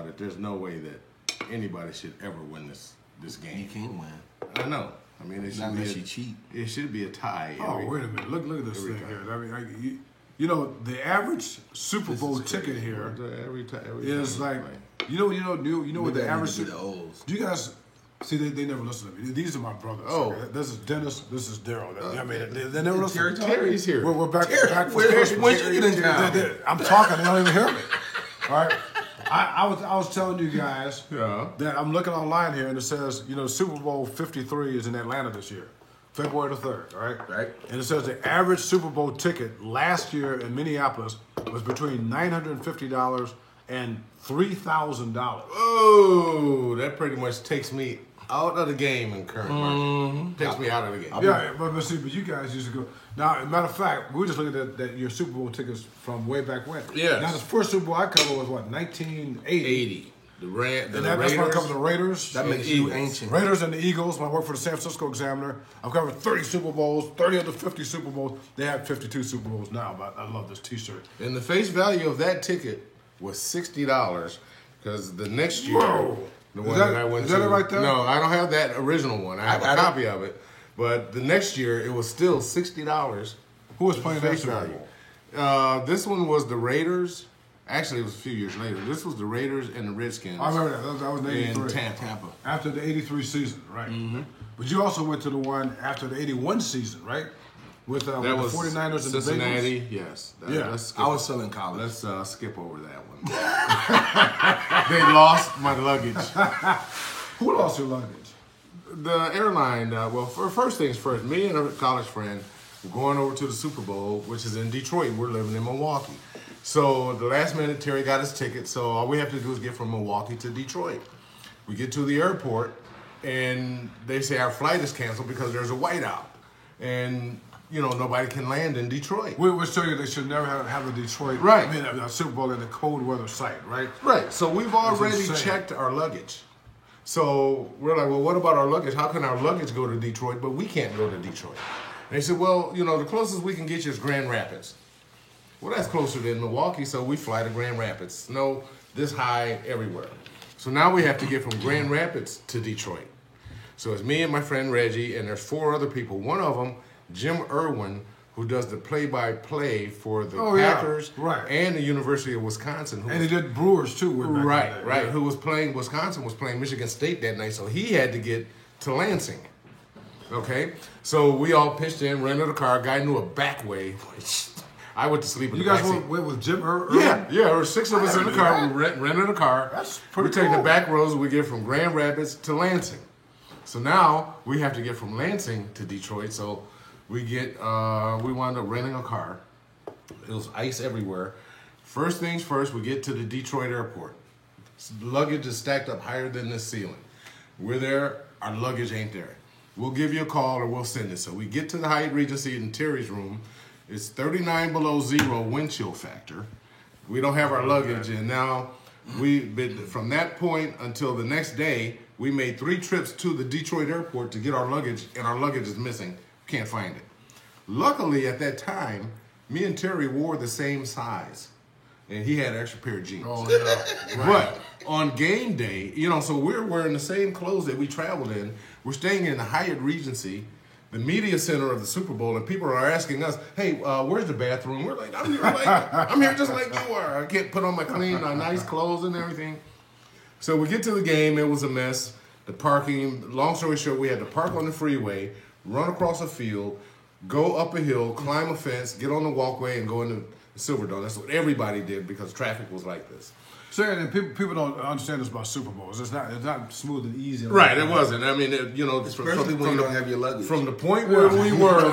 about it, there's no way that anybody should ever win this game. You can't win. I know. I mean, it should Unless you cheat. It should be a tie. Oh, wait a minute. Look at this thing here. I mean, you know, the average Super Bowl ticket here every time is like, you know what the average. The O's. Do you guys see? They never listen to me. These are my brothers. Oh. This is Dennis. This is Daryl. I mean, they never listen. Terry's here. We're back. Where'd you get in town? I'm talking. They don't even hear me. All right. I was telling you guys that I'm looking online here and it says, you know, Super Bowl 53 is in Atlanta this year, February the 3rd, right? Right. And it says the average Super Bowl ticket last year in Minneapolis was between $950 and $3,000. Oh, that pretty much takes me out of the game in current market. Takes me out of the game. Yeah, but you guys used to go. Now, as a matter of fact, we were just looking at that your Super Bowl tickets from way back when. Yes. Now, the first Super Bowl I covered was what, 1980? 80. The That's when I covered the Raiders. That makes you ancient. Raiders and the Eagles. When I worked for the San Francisco Examiner, I've covered 30 Super Bowls, 30 of the 50 Super Bowls. They have 52 Super Bowls now, but I love this T-shirt. And the face value of that ticket was $60 because the next year, the one that I went to. Is that it right there? No, I don't have that original one. I have a copy of it. But the next year, it was still $60. Who was playing that Face Super value. Bowl? This one was the Raiders. Actually, it was a few years later. This was the Raiders and the Redskins. I remember that. That was in 83. In Tampa. After the 83 season, right. Mm-hmm. But you also went to the one after the 81 season, right? With the 49ers and Cincinnati, the Bengals? yes. I was still in college. Let's skip over that one. They lost my luggage. Who lost your luggage? The airline, first things first, me and a college friend were going over to the Super Bowl, which is in Detroit. We're living in Milwaukee. So the last minute, Terry got his ticket. So all we have to do is get from Milwaukee to Detroit. We get to the airport, and they say our flight is canceled because there's a whiteout. And, you know, nobody can land in Detroit. We're telling you they should never have a Detroit, right. I mean, a Super Bowl in a cold weather site, right? Right. So we've already checked our luggage. So we're like, well, what about our luggage? How can our luggage go to Detroit, but we can't go to Detroit? And they said, well, you know, the closest we can get you is Grand Rapids. Well, that's closer than Milwaukee, so we fly to Grand Rapids. Snow this high everywhere. So now we have to get from Grand Rapids to Detroit. So it's me and my friend Reggie, and there's 4 other people. One of them, Jim Irwin, who does the play-by-play for the Packers and the University of Wisconsin. And he did Brewers, too. Right. Who was playing Wisconsin, was playing Michigan State that night, so he had to get to Lansing. Okay? So we all pitched in, rented a car. Guy knew a back way, which I went to sleep in the back seat. You guys went with Jim Irwin? Yeah. There were 6 of us in the car. We rented a car. That's pretty cool. We take the back roads, we get from Grand Rapids to Lansing. So now we have to get from Lansing to Detroit, so we wound up renting a car. It was ice everywhere. First things first, we get to the Detroit airport. Luggage is stacked up higher than the ceiling. We're there, our luggage ain't there. We'll give you a call or we'll send it. So we get to the Hyatt Regency in Terry's room. It's 39 below zero wind chill factor. We don't have our luggage, and now from that point until the next day, we made 3 trips to the Detroit airport to get our luggage, and our luggage is missing. Can't find it. Luckily, at that time, me and Terry wore the same size, and he had an extra pair of jeans. Oh, yeah. Right. But on game day, you know, so we're wearing the same clothes that we traveled in. We're staying in the Hyatt Regency, the media center of the Super Bowl, and people are asking us, hey, where's the bathroom? We're like, I'm here just like you are. I can't put on my clean, nice clothes and everything. So we get to the game. It was a mess. The parking, long story short, we had to park on the freeway, run across a field, go up a hill, climb a fence, get on the walkway, and go into the Silverdome. That's what everybody did because traffic was like this. So, and people don't understand this about Super Bowls. It's not smooth and easy. Right, it wasn't. I mean, especially when you don't have your luggage. From the point where we were,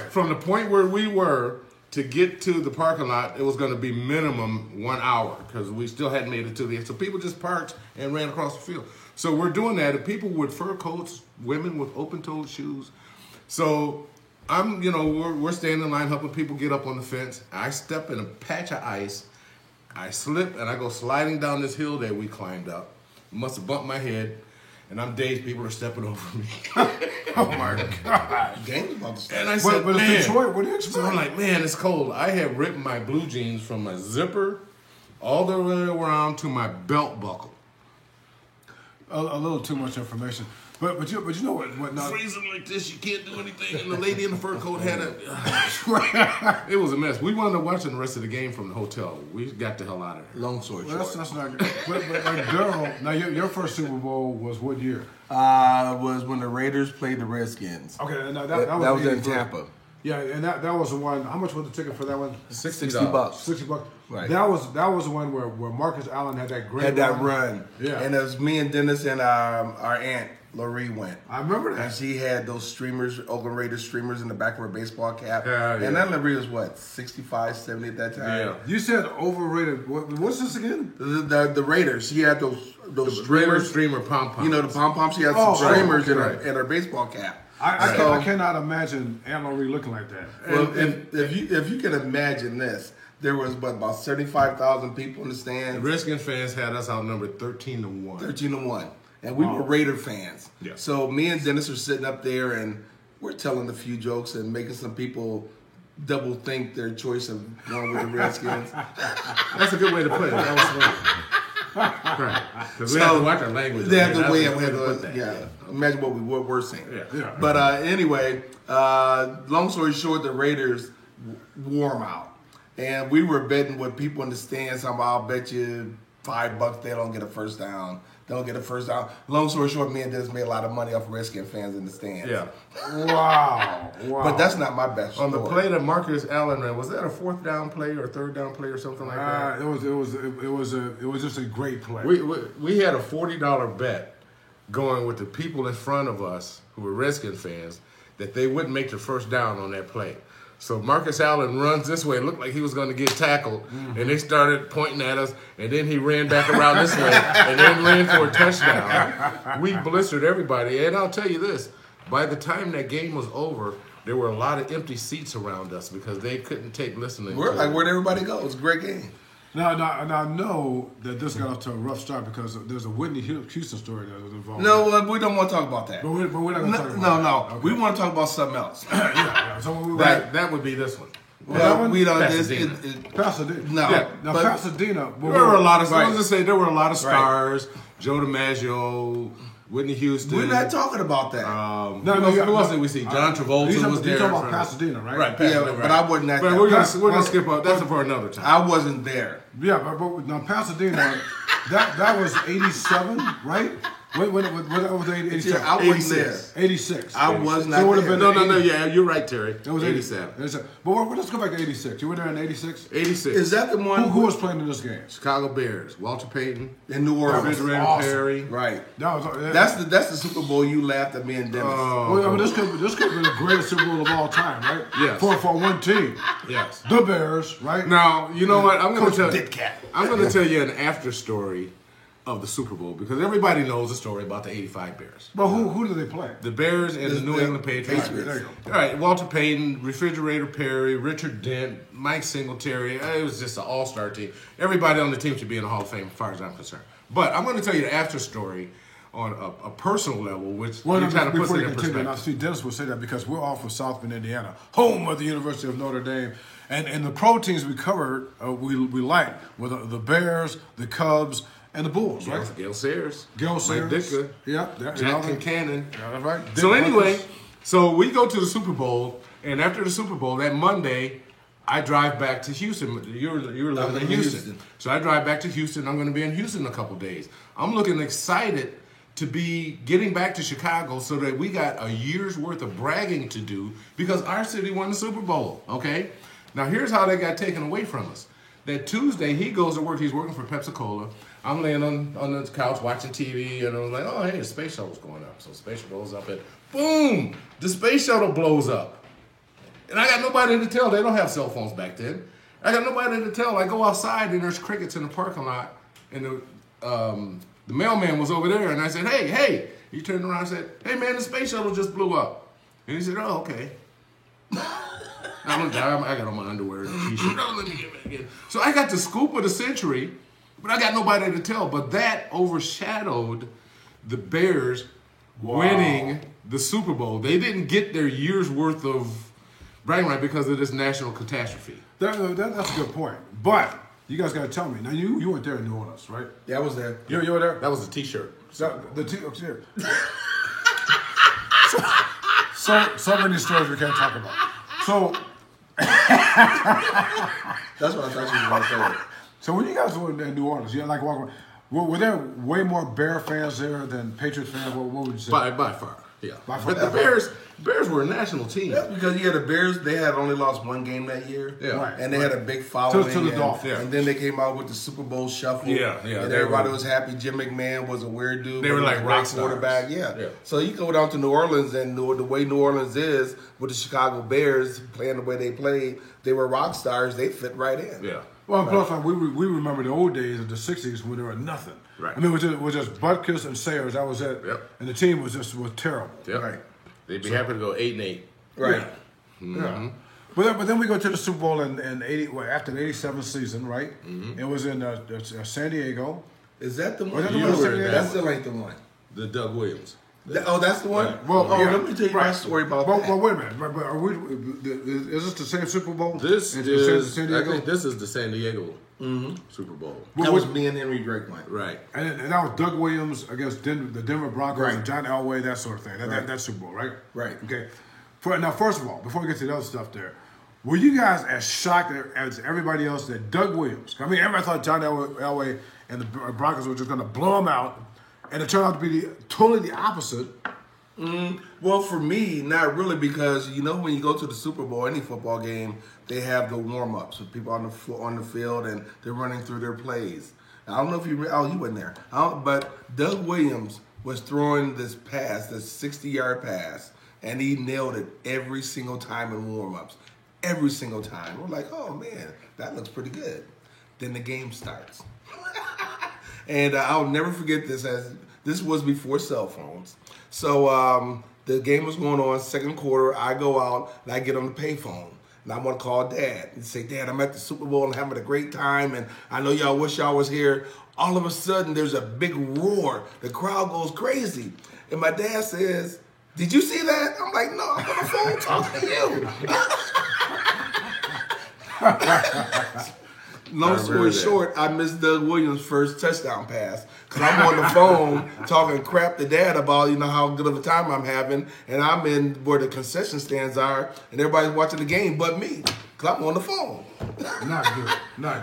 from the point where we were to get to the parking lot, it was going to be minimum 1 hour because we still hadn't made it to the end. So people just parked and ran across the field. So we're doing that, and people with fur coats, women with open-toed shoes. So we're standing in line helping people get up on the fence. I step in a patch of ice. I slip, and I go sliding down this hill that we climbed up. Must have bumped my head, and I'm dazed. People are stepping over me. Oh, my God. Game's about to start. And I said, man. Detroit, what do you expect? So I'm like, man, it's cold. I have ripped my blue jeans from my zipper all the way around to my belt buckle. A little too much information. But you know what not Freezing like this, you can't do anything. And the lady in the fur coat had a. It was a mess. We wound up watching the rest of the game from the hotel. We got the hell out of there. Long story short. that's not good. But like Daryl, now your first Super Bowl was what year? Was when the Raiders played the Redskins. Okay, now That was in Tampa. Yeah, and that was the one. How much was the ticket for that one? $60. $60. Right. That was the one where Marcus Allen had that great run. Yeah. And it was me and Dennis and our aunt Loree went. I remember that. And she had those streamers, Oakland Raiders streamers in the back of her baseball cap. Yeah. And that Loree was what, 65, 70 at that time? Yeah. You said overrated. What's this again? The Raiders. She had those streamers. Streamer pom-poms. You know, the pom-poms. She had some streamers in her baseball cap. I cannot imagine Aunt Loree looking like that. Well, if you can imagine this, there was about 75,000 people in the The stands. Redskins fans had us outnumbered 13-1. 13-1. And we were Raider fans. Yeah. So me and Dennis are sitting up there and we're telling a few jokes and making some people double think their choice of going with the Redskins. That's a good way to put it. That was funny. Right. Because we have to watch our language. They have to That's weigh a it. good way to put that. Yeah. Imagine what we were saying. Yeah. But anyway, long story short, the Raiders wore 'em out. And we were betting with people in the stands. I'll bet you $5 they don't get a first down. They don't get a first down. Long story short, me and Dennis made a lot of money off Redskin fans in the stands. Yeah. Wow. But that's not my best On the story. play that Marcus Allen ran, was that a 4th down play or 3rd down play or something like that? It was just a great play. We had a $40 bet going with the people in front of us who were Redskins fans that they wouldn't make the first down on that play. So Marcus Allen runs this way. It looked like he was going to get tackled. And they started pointing at us. And then he ran back around this way and then ran for a touchdown. We blistered everybody. And I'll tell you this. By the time that game was over, there were a lot of empty seats around us because they couldn't take listening. Where'd everybody go? It was a great game. Now I know that this got off to a rough start because there's a Whitney Houston story that was involved. No, we don't want to talk about that. But we're not going to talk about No. Okay. We want to talk about something else. Yeah. So That would be this one. Well, we don't. Pasadena. Pasadena. No. Yeah. Now but- Pasadena. There were a lot of Right. stars. Let's say there were a lot of stars. Joe DiMaggio, Whitney Houston. We're not talking about that. Who else did we see? John Travolta was there. You're talking about Pasadena, right? Right, Pasadena, Yeah, right. but I wasn't at But that. we're gonna skip out. That's for another time. I wasn't there. Yeah, but now Pasadena, that was 87, right? What was 87? I wasn't there. 86. I was not So it would have there. been No. Yeah, you're right, Terry. It was 87. 87. But let's go back to 86. You were there in 86? 86. Is that the one Who was playing in this game? Chicago Bears? Walter Payton, in New Orleans? Refrigerator awesome. Perry. Right. That's That's the Super Bowl you laughed at me and Dennis. well, I mean, this could have been the greatest Super Bowl of all time, right? Yes. For one team. Yes. The Bears, right? Now you know what I'm going Coach to tell. Ditkat. I'm going to tell you an after story of the Super Bowl because everybody knows the story about the '85 Bears. But who do they play? The Bears and the New England Patriots. There you go. All right, Walter Payton, Refrigerator Perry, Richard Dent, Mike Singletary. It was just an all-star team. Everybody on the team should be in the Hall of Fame as far as I'm concerned. But I'm going to tell you the after story on a personal level, which kind of puts it in perspective. Now, see, Dennis will say that because we're all from South Bend, Indiana, home of the University of Notre Dame. And the pro teams we covered, we like, were the Bears, the Cubs, and the Bulls, right? Gale Sayers. Gale Sayers. Mike Ditka. Yeah. Jack Concannon. Yeah, that's right. So Dick anyway, Buckles. so we go to the Super Bowl, and after the Super Bowl, that Monday, I drive back to Houston. You're living in Houston. So I drive back to Houston. I'm going to be in Houston in a couple days. I'm looking excited to be getting back to Chicago so that we got a year's worth of bragging to do because our city won the Super Bowl, okay? Now, here's how they got taken away from us. That Tuesday, he goes to work. He's working for Pepsi-Cola. I'm laying on the couch watching TV, and I'm like, oh, hey, the space shuttle's going up. So space shuttle goes up, and boom, the space shuttle blows up. And I got nobody to tell. They don't have cell phones back then. I got nobody to tell. I go outside, and there's crickets in the parking lot, and the mailman was over there, and I said, hey. He turned around and said, hey, man, the space shuttle just blew up. And he said, oh, okay. I got on my underwear and a t-shirt. Oh, let me get back in. So I got the scoop of the century, but I got nobody to tell. But that overshadowed the Bears winning the Super Bowl. They didn't get their year's worth of bragging right because of this national catastrophe. That's a good point. But You guys got to tell me. Now, you weren't there in New Orleans, right? Yeah, I was there. You were there? That was a T-shirt. The T-shirt. So many stories we can't talk about. So That's what I thought you were going to say. So when you guys were in New Orleans, you like walking. Were there way more Bear fans there than Patriots fans? What would you say? By far, yeah. By far. But the Bears were a national team. Yeah, because the Bears, they had only lost one game that year. Yeah. Right. And they had a big following. To the Dolphins. And then they came out with the Super Bowl shuffle. Yeah. And everybody was happy. Jim McMahon was a weird dude. They were like rock stars. Quarterback. Yeah. So you go down to New Orleans, and the way New Orleans is with the Chicago Bears playing the way they played, they were rock stars. They fit right in. Yeah. Well, plus like, we remember the old days of the '60s when there were nothing. Right. I mean, it was just Butkus and Sayers. That was it. Yep. And the team was terrible. Yep. Right. They'd be happy to go 8-8. Right. Yeah. But then we go to the Super Bowl in after the '87 season, right? It was in San Diego. Is that the one? Was that the one in San Diego? That still ain't the one. The Doug Williams. That's the one? Right. Well, let me tell you my story about that. Well, wait a minute. But is this the same Super Bowl? This in is San Diego? I think this is the San Diego Super Bowl. That was me and Henry Drake went. Right. And that was Doug Williams against the Denver Broncos Right. and John Elway, that sort of thing. Right. That Super Bowl, right? Right. Okay. Now, first of all, before we get to the other stuff there, were you guys as shocked as everybody else that Doug Williams, I mean, everybody thought John Elway and the Broncos were just going to blow him out, and it turned out to be totally the opposite. Well, for me, not really, because when you go to the Super Bowl, any football game, they have the warm ups with people on the field and they're running through their plays. I don't know if you weren't there, but Doug Williams was throwing this 60-yard pass, and he nailed it every single time in warm ups, every single time. We're like, oh man, that looks pretty good. Then the game starts, and I'll never forget this. As this was before cell phones. So the game was going on, second quarter. I go out and I get on the payphone. And I want to call Dad and say, Dad, I'm at the Super Bowl and having a great time. And I know y'all wish y'all was here. All of a sudden, there's a big roar. The crowd goes crazy. And my dad says, did you see that? I'm like, no, I'm on the phone talking to you. Long story short, I missed Doug Williams' first touchdown pass because I'm on the phone talking crap to Dad about how good of a time I'm having, and I'm in where the concession stands are, and everybody's watching the game but me because I'm on the phone. Not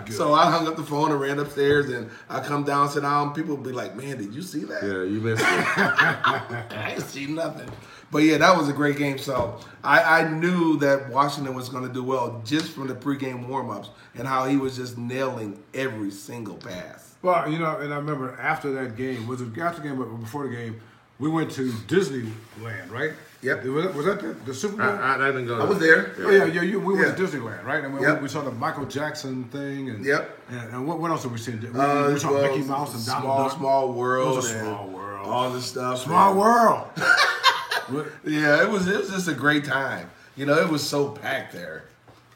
good. So I hung up the phone and ran upstairs, and I come down, sit down. People will be like, "Man, did you see that?" Yeah, you missed it. I didn't see nothing. But yeah, that was a great game. So I knew that Washington was going to do well just from the pregame warm-ups and how he was just nailing every single pass. Well, and I remember after that game, was it after the game or before the game, we went to Disneyland, right? Yep. Was that the Super Bowl? I didn't go. I was there. Oh, yeah. We went to Disneyland, right? And we saw the Michael Jackson thing. And, Yep. And what else have we seen? We saw Mickey Mouse and Donald Duck. Small World. It was a small world. All this stuff. Small world. Yeah, it was just a great time. It was so packed there.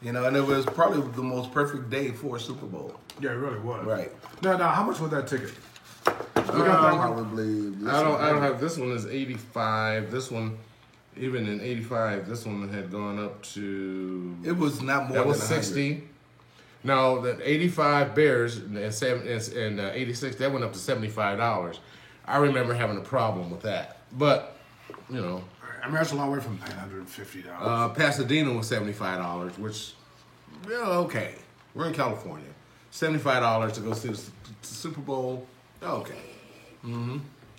And it was probably the most perfect day for a Super Bowl. Yeah, it really was. Right. Now, how much was that ticket? Probably. I don't have this one is 85. This one, even in 85, this one had gone up to. It was not more. That was than 60. No, the 85 Bears and 86 that went up to $75. I remember having a problem with that, but I mean, that's a long way from $950. Pasadena was $75, which, okay. We're in California. $75 to go see the Super Bowl, okay.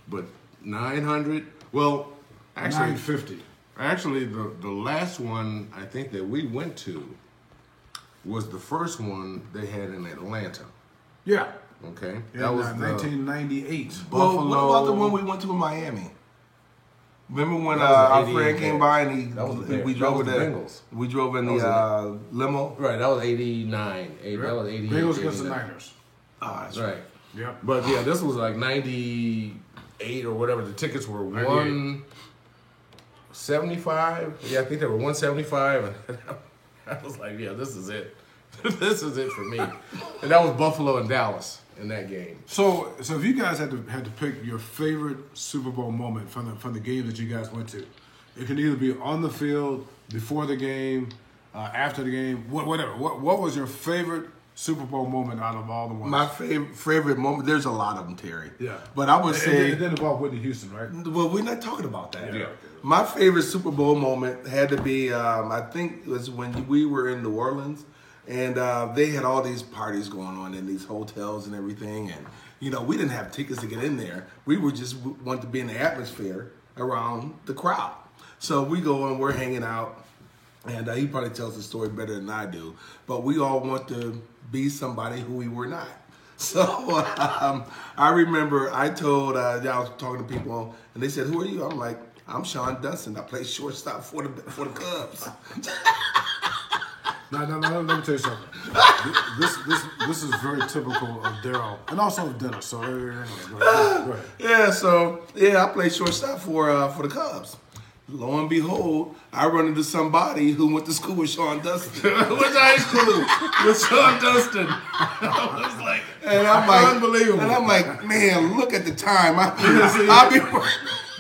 But $900, well, actually, $950. Actually, the last one I think that we went to was the first one they had in Atlanta. Yeah. Okay. That was 1998. Well, what about the one we went to in Miami? Remember when our friend came by and we drove in the limo? Right, that was 89. That was 88. Bengals against the Niners. That's right. Yeah. But yeah, this was like 98 or whatever. The tickets were 175. Yeah, I think they were 175. And I was like, yeah, this is it. This is it for me. And that was Buffalo and Dallas in that game. So if you guys had to pick your favorite Super Bowl moment from the game that you guys went to, it could either be on the field, before the game, after the game, whatever. What was your favorite Super Bowl moment out of all the ones? My favorite moment. There's a lot of them, Terry. Yeah. But I would say it didn't involve Whitney Houston, right? Well, we're not talking about that. Yeah. My favorite Super Bowl moment had to be, I think it was when we were in New Orleans, and they had all these parties going on in these hotels and everything, and we didn't have tickets to get in there. We were just wanted to be in the atmosphere around the crowd. So we go and we're hanging out, and he probably tells the story better than I do, but we all want to be somebody who we were not. So I remember I told, I was talking to people, and they said, "Who are you?" I'm like, "I'm Sean Dunston. I play shortstop for the Cubs." No, let me tell you something. This is very typical of Daryl, and also of Dennis. So anyway, go ahead. I play shortstop for the Cubs. Lo and behold, I run into somebody who went to school with Sean Dunston. Went to high school with Sean Dunston. I was like, and I'm like, unbelievable. And I'm like, man, look at the time. I'll be.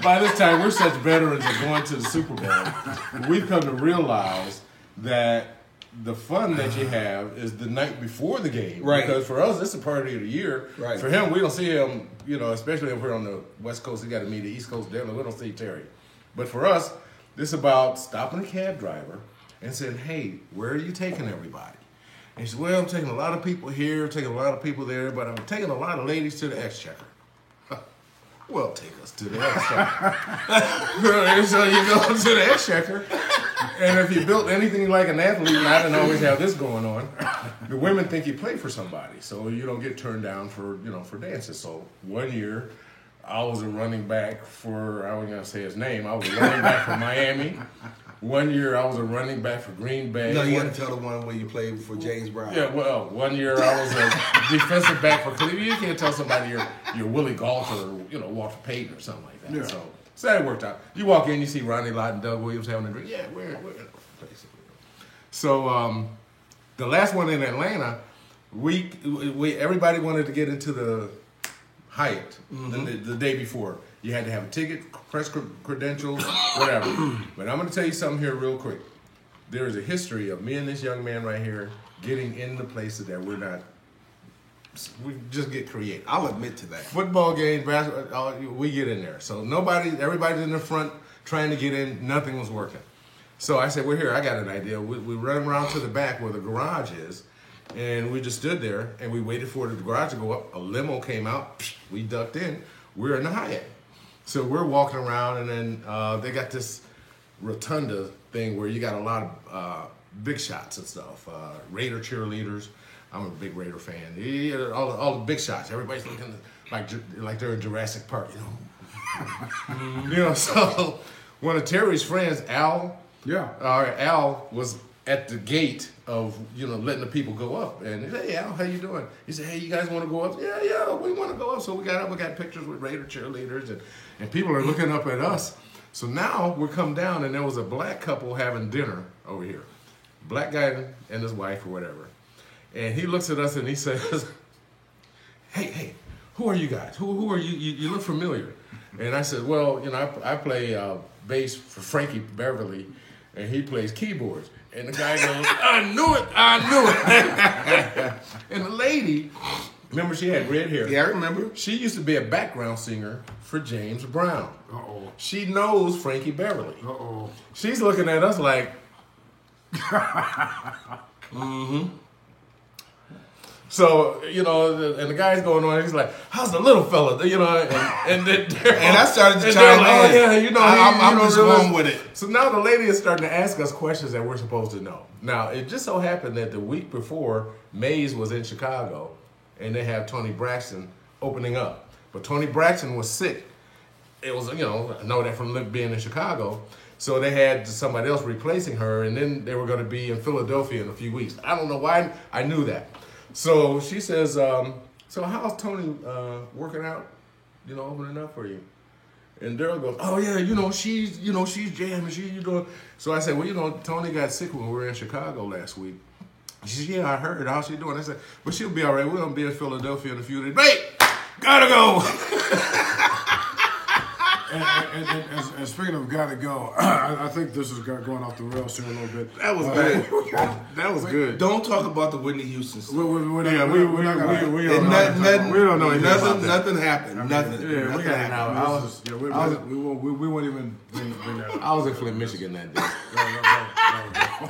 By this time, we're such veterans of going to the Super Bowl. We've come to realize that the fun that you have is the night before the game. Right. Because for us, it's a party of the year. Right. For him, we don't see him, especially if we're on the West Coast, he got to meet the East Coast deadline. We don't see Terry. But for us, this is about stopping a cab driver and saying, "Hey, where are you taking everybody?" And he said, "Well, I'm taking a lot of people here, taking a lot of people there, but I'm taking a lot of ladies to the Exchequer." Well, take us to the Exchequer. So you go to the Exchequer, and if you built anything like an athlete, and I didn't always have this going on, the women think you play for somebody, so you don't get turned down for dances. So one year, I was a running back for, I wasn't going to say his name, I was a running back for Miami. One year I was a running back for Green Bay. No, you got to tell the one where you played for James Brown. Yeah, well, one year I was a defensive back for Cleveland. You can't tell somebody you're Willie Gaulter or Walter Payton or something like that. Yeah. So that worked out. You walk in, you see Ronnie Lott and Doug Williams having a drink. Yeah, we're basically. So the last one in Atlanta, we everybody wanted to get into the Hyatt the day before. You had to have a ticket, press credentials, whatever. But I'm going to tell you something here real quick. There is a history of me and this young man right here getting into places that we're not. We just get creative. I'll admit to that. Football games, basketball, we get in there. So everybody's in the front trying to get in. Nothing was working. So I said, "Well, here, I got an idea." We run around to the back where the garage is, and we just stood there and we waited for the garage to go up. A limo came out. We ducked in. We're in the Hyatt. So we're walking around, and then they got this rotunda thing where you got a lot of big shots and stuff. Raider cheerleaders. I'm a big Raider fan. All the big shots. Everybody's looking like they're in Jurassic Park, So one of Terry's friends, Al. Yeah. Al was at the gate of letting the people go up, and he said, "Hey Al, how you doing?" He said, "Hey, you guys want to go up?" Yeah, we want to go up. So we got up. We got pictures with Raider cheerleaders, and people are looking up at us. So now we come down, and there was a black couple having dinner over here, black guy and his wife or whatever, and he looks at us and he says, "Hey, who are you guys? Who are you? You look familiar." And I said, "Well, I play bass for Frankie Beverly, and he plays keyboards." And the guy goes, I knew it. And the lady, remember she had red hair. Yeah, I remember. She used to be a background singer for James Brown. Uh-oh. She knows Frankie Beverly. Uh-oh. She's looking at us like, So, and the guy's going on, he's like, "How's the little fella?" And I started to chime in. I'm just going with it. So now the lady is starting to ask us questions that we're supposed to know. Now, it just so happened that the week before, Mays was in Chicago, and they have Toni Braxton opening up. But Toni Braxton was sick. It was, I know that from being in Chicago. So they had somebody else replacing her, and then they were going to be in Philadelphia in a few weeks. I don't know why I knew that. So she says, "So how's Toni working out? Opening up for you?" And Daryl goes, "Oh yeah, she's jamming. She's doing." So I said, "Well, Toni got sick when we were in Chicago last week." She said, "Yeah, I heard. How's she doing?" I said, "Well, she'll be all right. We're gonna be in Philadelphia in a few days." Hey, gotta go. And speaking of gotta go, I think this is going off the rails here a little bit. That was good. That was good. Don't talk about the Whitney Houston stuff. We don't know anything about that. Nothing happened. Nothing. Yeah, Nothing happened. we won't even bring that up. I was in Flint, Michigan that day. No.